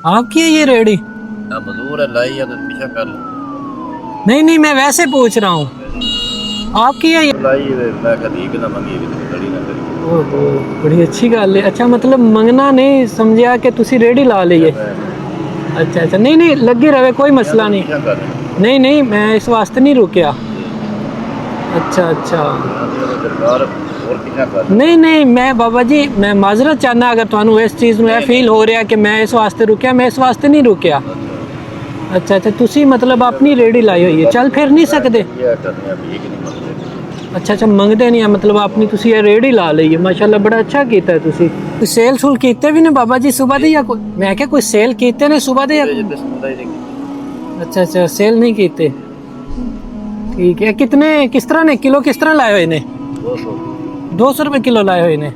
आपकी है ये रेडी? मजदूर है, लाई है तो पीछा कर लो। नहीं नहीं, मैं वैसे पूछ रहा हूँ, आपकी है ये? लाई है, मैं कभी ना मंगी कड़ी ना करी। ओहो, बड़ी अच्छी गल है। अच्छा, मतलब मंगना नहीं समझिया कि तुसी रेडी ला लीए। अच्छा अच्छा, नहीं नहीं, लगी रहे, कोई मसला नहीं। नहीं नहीं, मैं इस वास्ते नहीं रुकिया। अच्छा अच्छा, नहीं नहीं, मैं बाबा जी मैं माजरत चाहना अगर तुहानू इस चीज़ में फील हो रहा कि मैं इस वास्ते रुकिया, मैं इस वास्ते नहीं रुकिया। अच्छा अच्छा, तुसी मतलब अपनी रेडी लाई हुई है, चल फिर नहीं सकते? अच्छा अच्छा, मंगते नहीं है मतलब अपनी तुसी ये रेडी ला ली है। माशाल्लाह बड़ा अच्छा कीता है तुसी। कोई सेल सूल कीते भी ने बाबा जी सुबह दे, या मैं क्या कोई सेल कीते ने सुबह दे या? अच्छा अच्छा, सेल नहीं कीते, ठीक है। कितने किस तरह ने किलो किस तरह लाए हुए ने? 200 रुपए किलो लाए हुए ने।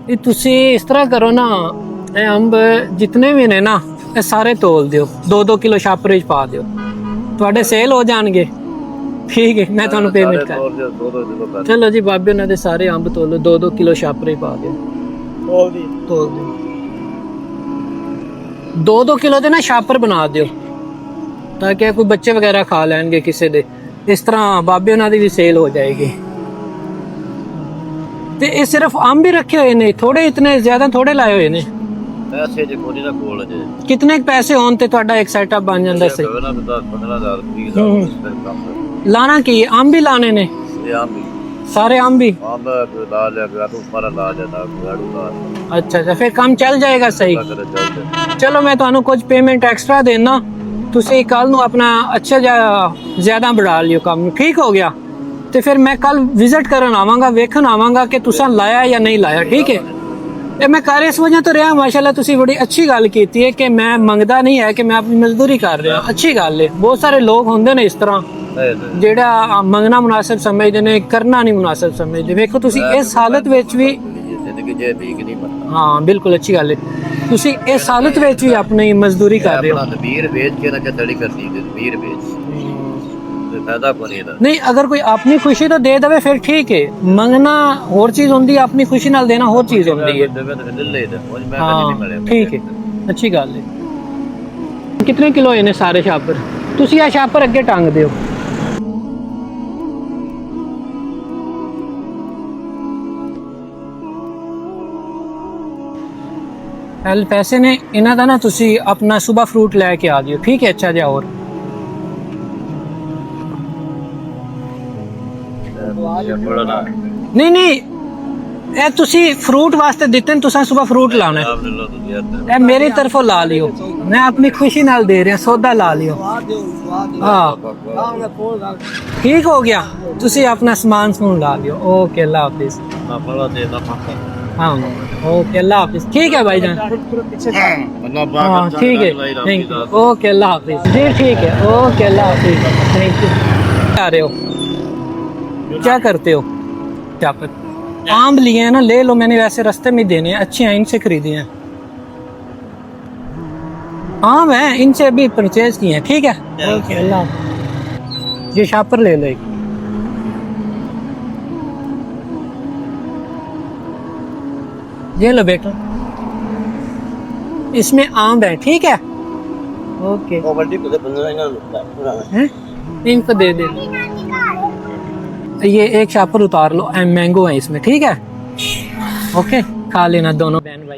ये तुसी इस तरह करो ना, ये अंब जितने भी ने ना ये सारे तोल दियो, 2-2 किलो छापरे पा दियो, ਤੁਹਾਡੇ सेल हो जाएंगे। ठीक है, मैं ਤੁਹਾਨੂੰ पेमेंट कर। चलो जी बाबे ने सारे अंब तोलो, 2-2 किलो छापरे पा दियो, तोल दियो। 2-2 किलो ਦੇ ਨਾ ਛਾਪਰ ਬਣਾ ਦਿਓ ਤਾਂ ਕਿ ਕੋਈ ਬੱਚੇ ਵਗੈਰਾ ਖਾ ਲੈਣਗੇ ਕਿਸੇ ਦੇ। ਇਸ ਤਰ੍ਹਾਂ ਬਾਬੇ ਉਹਨਾਂ ਦੀ ਵੀ ਸੇਲ ਹੋ ਜਾਏਗੀ। ਤੇ ਇਹ ਸਿਰਫ ਅੰਬ ਹੀ ਰੱਖੇ ਹੋਏ ਨੇ, ਥੋੜੇ ਇਤਨੇ ਜ਼ਿਆਦਾ ਥੋੜੇ ਲਾਏ ਹੋਏ ਨੇ? ਪੈਸੇ ਜੇ ਕੋਈ ਦਾ ਕੋਲ ਜੇ ਕਿੰਨੇ ਪੈਸੇ ਹੋਣ ਤੇ ਤੁਹਾਡਾ ਇੱਕ ਸੈਟਅਪ ਬਣ ਜਾਂਦਾ ਸੀ? 10-15,000 20,000 ਲਾਣਾ ਕੀ ਅੰਬ ਹੀ ਲਾਣੇ ਨੇ? ਇਹ ਅੰਬ ਹੀ, ਸਾਰੇ ਅੰਬ ਹੀ? ਅੰਬ ਲਾ ਲਿਆ ਗਿਆ ਤੂੰ ਪਰ ਲਾ ਜਾਂਦਾ ਗਾੜੂ ਲਾ। ਅੱਛਾ ਅੱਛਾ, ਫਿਰ ਕੰਮ ਚੱਲ ਜਾਏਗਾ ਸਹੀ। ਚਲੋ ਮੈਂ ਤੁਹਾਨੂੰ ਕੁਝ ਪੇਮੈਂਟ ਐਕਸਟਰਾ ਦੇਣਾ, ਤੁਸੀਂ ਕੱਲ ਨੂੰ ਆਪਣਾ ਅੱਛਾ ਜ਼ਿਆਦਾ बढ़ा ਲਿਓ ਕੰਮ ਨੂੰ, ਠੀਕ ਹੋ ਗਿਆ? ਤੇ ਫਿਰ ਮੈਂ ਕੱਲ ਵਿਜ਼ਿਟ ਕਰਨ ਆਵਾਂਗਾ, ਵੇਖਣ ਆਵਾਂਗਾ ਕਿ ਤੁਸੀਂ ਲਾਇਆ ਜਾਂ ਨਹੀਂ ਲਾਇਆ, ਠੀਕ ਹੈ? ਇਹ ਮੈਂ ਕਰ ਇਸ ਵਜ੍ਹਾ ਤੋਂ ਰਿਹਾ, ਮਾਸ਼ਾਅੱਲਾ ਤੁਸੀਂ ਬੜੀ ਅੱਛੀ ਗੱਲ ਕੀਤੀ ਹੈ ਕਿ ਮੈਂ ਮੰਗਦਾ ਨਹੀਂ ਹੈ, ਕਿ ਮੈਂ ਆਪਣੀ ਮਜ਼ਦੂਰੀ ਕਰ ਰਿਹਾ। ਅੱਛੀ ਗੱਲ ਹੈ, ਬਹੁਤ ਸਾਰੇ ਲੋਕ ਹੁੰਦੇ ਨੇ ਇਸ ਤਰ੍ਹਾਂ ਜਿਹੜਾ ਮੰਗਣਾ ਮੁਨਾਸਿਬ ਸਮਝਦੇ ਨੇ, ਕਰਨਾ ਨਹੀਂ ਮੁਨਾਸਿਬ ਸਮਝਦੇ। ਵੇਖੋ ਤੁਸੀਂ ਇਸ ਹਾਲਤ ਵਿੱਚ ਵੀ ਜ਼ਿੰਦਗੀ ਜੇ ਠੀਕ ਨਹੀਂ ਬਣਦਾ। ਹਾਂ ਬਿਲਕੁਲ ਅੱਛੀ ਗੱਲ ਹੈ, ਤੁਸੀਂ ਇਸ ਹਾਲਤ ਵਿੱਚ ਵੀ ਆਪਣੀ ਮਜ਼ਦੂਰੀ ਕਰ ਰਹੇ ਹੋ। ਵੀਰ ਵੇਚ ਕੇ ਨਾ ਚੱਲੜੀ ਕਰਦੀ ਤੇ ਵੀਰ ਵੇਚ फायदा को नहीं। नहीं, अगर कोई अपनी खुशी तो दे दे फिर ठीक है, मंगना और चीज होती है, अपनी खुशी नाल देना और चीज होती है। हाँ ठीक है, अच्छी गल है। कितने किलो ने सारे छापर? तुसी आ छापर अगे टंग दियो। पैसे ने इन्हां दा ना तुसी अपना सुबह फ्रूट लैके आ जियो, ठीक है? अच्छा जा और नहीं नहीं, ए तुसी फ्रूट वास्ते दिते ने, तुसा सुबह फ्रूट लाना है, ए मेरी तरफों ला लियो, मैं अपनी खुशी नाल दे रहा, सौदा ला लियो। हाँ ठीक हो गया, तुसी अपना सामान समून ला लियो। ओके अल्लाह हाफिज। हाँ ओके अल्लाह हाफिज, ठीक है भाईजान। हाँ ठीक है, थैंक यू। ओके अल्लाह हाफिज जी, ठीक है, ओके अल्लाह हाफिज, थैंक यू। आ रहे हो, क्या करते हो? क्या पर आम लिए हैं ना, ले लो, मैंने वैसे रास्ते में देने हैं, अच्छे हैं, इनसे खरीदे हैं आम हैं, इनसे भी परचेज किए हैं, ठीक है? ओके अल्लाह। ये शापर ले लो, ये लो बेटा, इसमें आम है, ठीक है? ओके इनको दे दे, ये एक शापर उतार लो, मैंगो है इसमें, ठीक है? ओके खा लेना दोनों बहन भाई।